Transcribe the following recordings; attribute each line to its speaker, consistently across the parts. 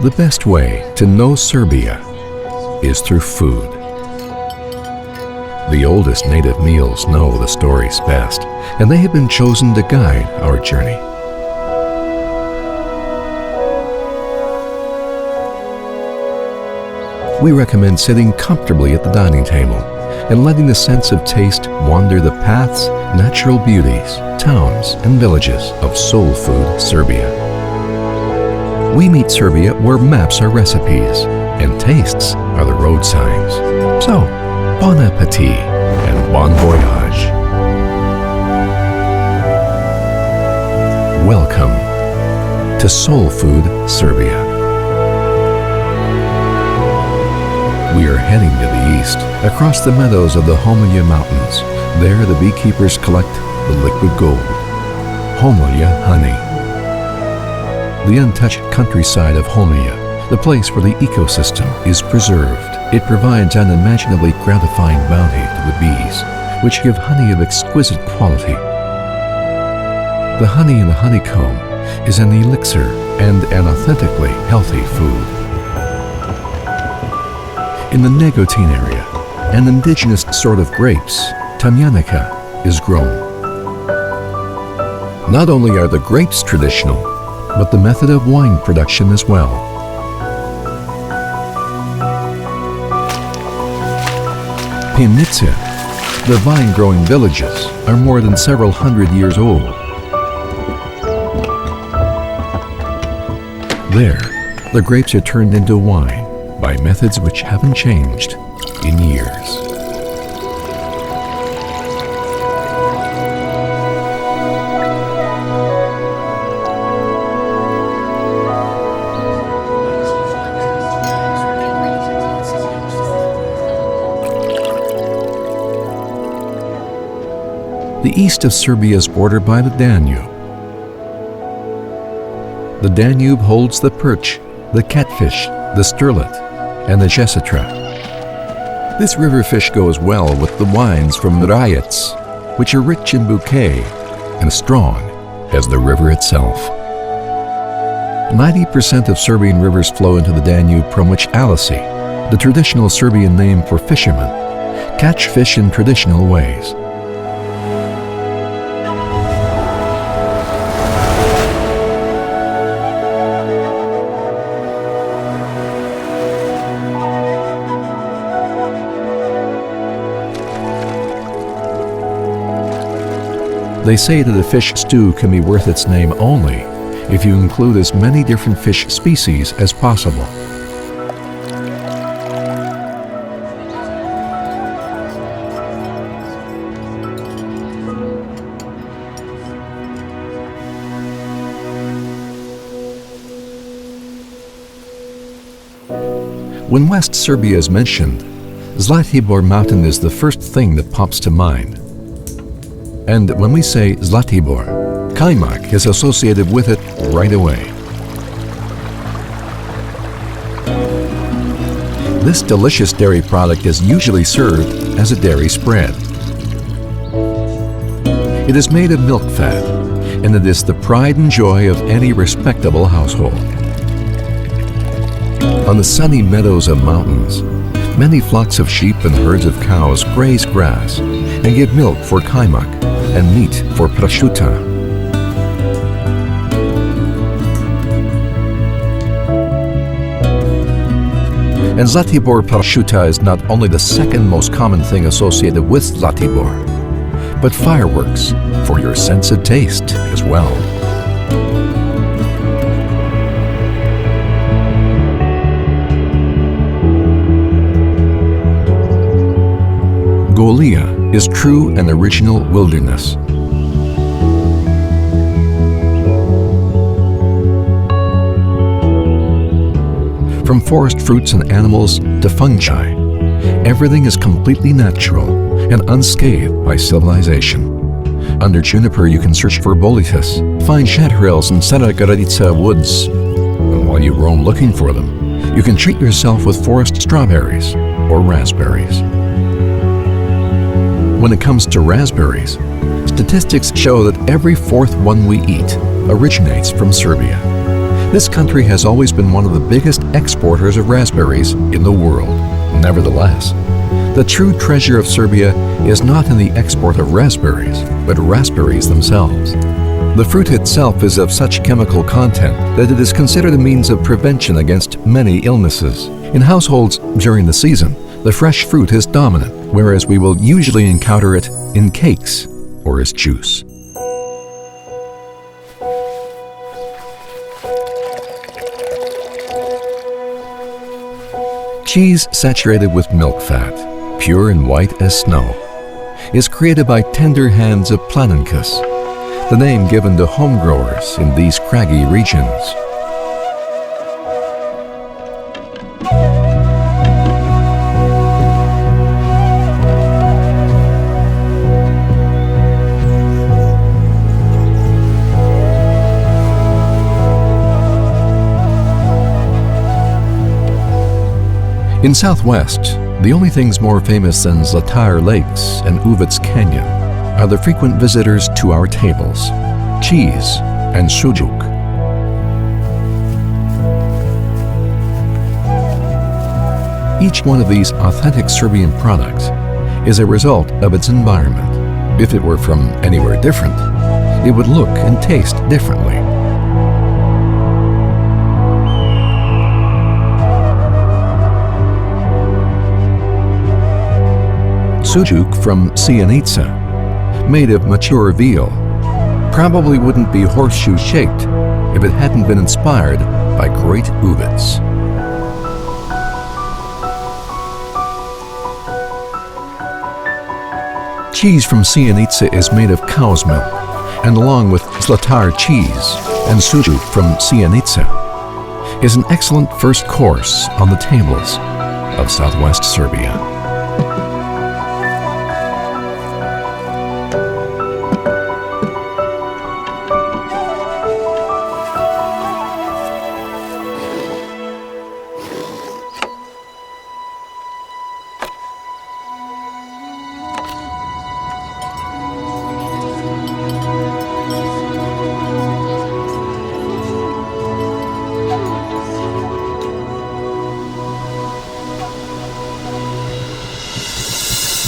Speaker 1: The best way to know Serbia is through food. The oldest native meals know the stories best, and they have been chosen to guide our journey. We recommend sitting comfortably at the dining table and letting the sense of taste wander the paths, natural beauties, towns, and villages of Soul Food Serbia. We meet Serbia where maps are recipes and tastes are the road signs. So, bon appetit and bon voyage. Welcome to Soul Food Serbia. We are heading to the east, across the meadows of the Homolja Mountains. There the beekeepers collect the liquid gold, Homolja honey. The untouched countryside of Homolja, the place where the ecosystem is preserved. It provides unimaginably gratifying bounty to the bees, which give honey of exquisite quality. The honey in the honeycomb is an elixir and an authentically healthy food. In the Negotin area, an indigenous sort of grapes, Tamjanica, is grown. Not only are the grapes traditional, but the method of wine production as well. Pivnice, the vine-growing villages, are more than several hundred years old. There, the grapes are turned into wine by methods which haven't changed in years. The east of Serbia is bordered by the Danube. The Danube holds the perch, the catfish, the sterlet, and the jessetra. This river fish goes well with the wines from Rajec, which are rich in bouquet and strong as the river itself. 90% of Serbian rivers flow into the Danube, from which Alisi, the traditional Serbian name for fishermen, catch fish in traditional ways. They say that a fish stew can be worth its name only if you include as many different fish species as possible. When West Serbia is mentioned, Zlatibor mountain is the first thing that pops to mind. And when we say Zlatibor, kajmak is associated with it right away. This delicious dairy product is usually served as a dairy spread. It is made of milk fat, and it is the pride and joy of any respectable household. On the sunny meadows of mountains, many flocks of sheep and herds of cows graze grass and give milk for kajmak and meat for prosciutto. And Zlatibor prosciutto is not only the second most common thing associated with Zlatibor, but fireworks for your sense of taste as well. Golia is true and original wilderness. From forest fruits and animals to fungi, everything is completely natural and unscathed by civilization. Under juniper you can search for bolitas, find chanterelles and Saragorodica woods. And while you roam looking for them, you can treat yourself with forest strawberries or raspberries. When it comes to raspberries, statistics show that every fourth one we eat originates from Serbia. This country has always been one of the biggest exporters of raspberries in the world. Nevertheless, the true treasure of Serbia is not in the export of raspberries, but raspberries themselves. The fruit itself is of such chemical content that it is considered a means of prevention against many illnesses. In households during the season, the fresh fruit is dominant, whereas we will usually encounter it in cakes or as juice. Cheese saturated with milk fat, pure and white as snow, is created by tender hands of Planincus, the name given to home growers in these craggy regions. In Southwest, the only things more famous than Zlatar Lakes and Uvec Canyon are the frequent visitors to our tables, cheese and sujuk. Each one of these authentic Serbian products is a result of its environment. If it were from anywhere different, it would look and taste differently. Sujuk from Sjenica, made of mature veal, probably wouldn't be horseshoe-shaped if it hadn't been inspired by great uvets. Cheese from Sjenica is made of cow's milk, and along with Zlatar cheese and sujuk from Sjenica, is an excellent first course on the tables of Southwest Serbia.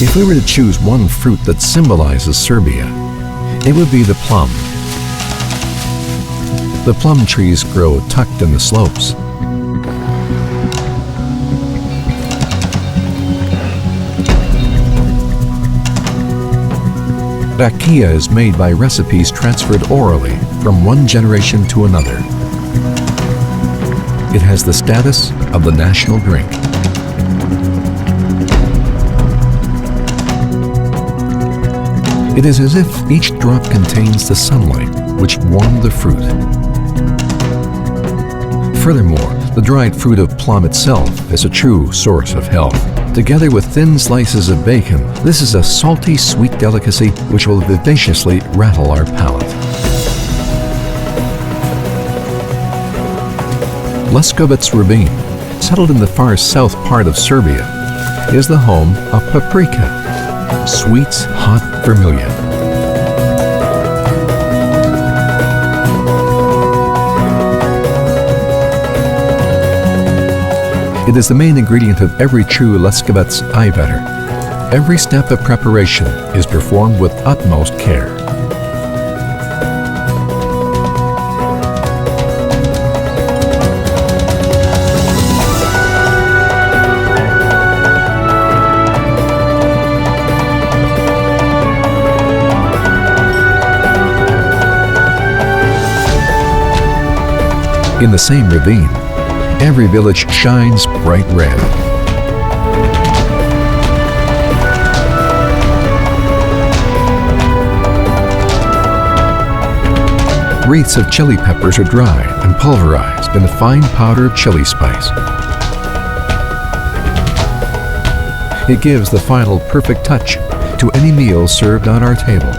Speaker 1: If we were to choose one fruit that symbolizes Serbia, it would be the plum. The plum trees grow tucked in the slopes. Rakia is made by recipes transferred orally from one generation to another. It has the status of the national drink. It is as if each drop contains the sunlight which warmed the fruit. Furthermore, the dried fruit of plum itself is a true source of health. Together with thin slices of bacon, this is a salty, sweet delicacy which will vivaciously rattle our palate. Leskovac Ravine, settled in the far south part of Serbia, is the home of paprika, sweet, hot vermilion. It is the main ingredient of every true Leskovac Ajvar. Every step of preparation is performed with utmost care. In the same ravine, every village shines bright red. Wreaths of chili peppers are dried and pulverized in a fine powder of chili spice. It gives the final perfect touch to any meal served on our table,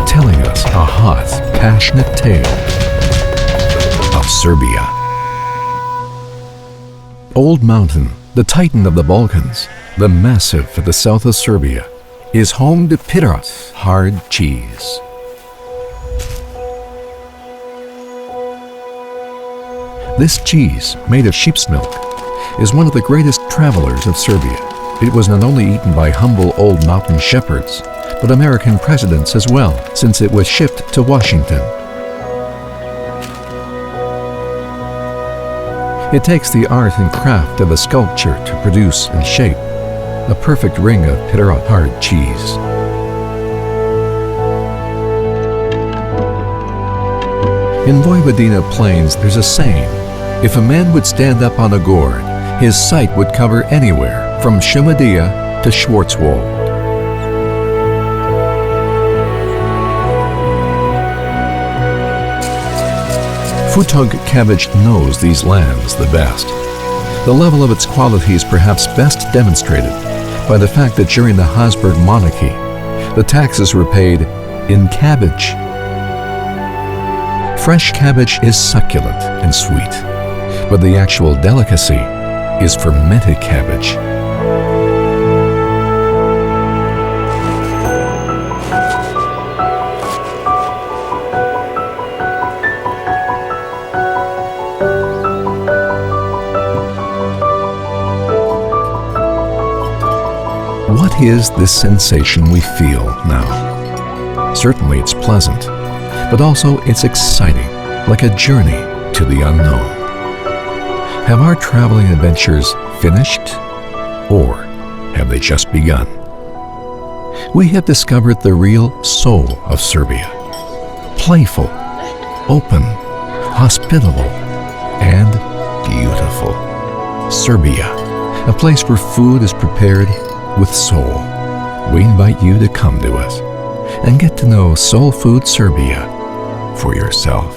Speaker 1: telling us a hot, passionate tale of Serbia. Old Mountain, the titan of the Balkans, the massive of the south of Serbia, is home to Piros hard cheese. This cheese, made of sheep's milk, is one of the greatest travelers of Serbia. It was not only eaten by humble old mountain shepherds, but American presidents as well, since it was shipped to Washington. It takes the art and craft of a sculpture to produce and shape a perfect ring of pitara hard cheese. In Vojvodina plains, there's a saying: if a man would stand up on a gourd, his sight would cover anywhere from Šumadija to Schwarzwald. Futog cabbage knows these lands the best. The level of its quality is perhaps best demonstrated by the fact that during the Habsburg monarchy, the taxes were paid in cabbage. Fresh cabbage is succulent and sweet, but the actual delicacy is fermented cabbage. What is this sensation we feel now? Certainly it's pleasant, but also it's exciting, like a journey to the unknown. Have our traveling adventures finished, or have they just begun? We have discovered the real soul of Serbia. Playful, open, hospitable, and beautiful. Serbia, a place where food is prepared with soul. We invite you to come to us and get to know Soul Food Serbia for yourself.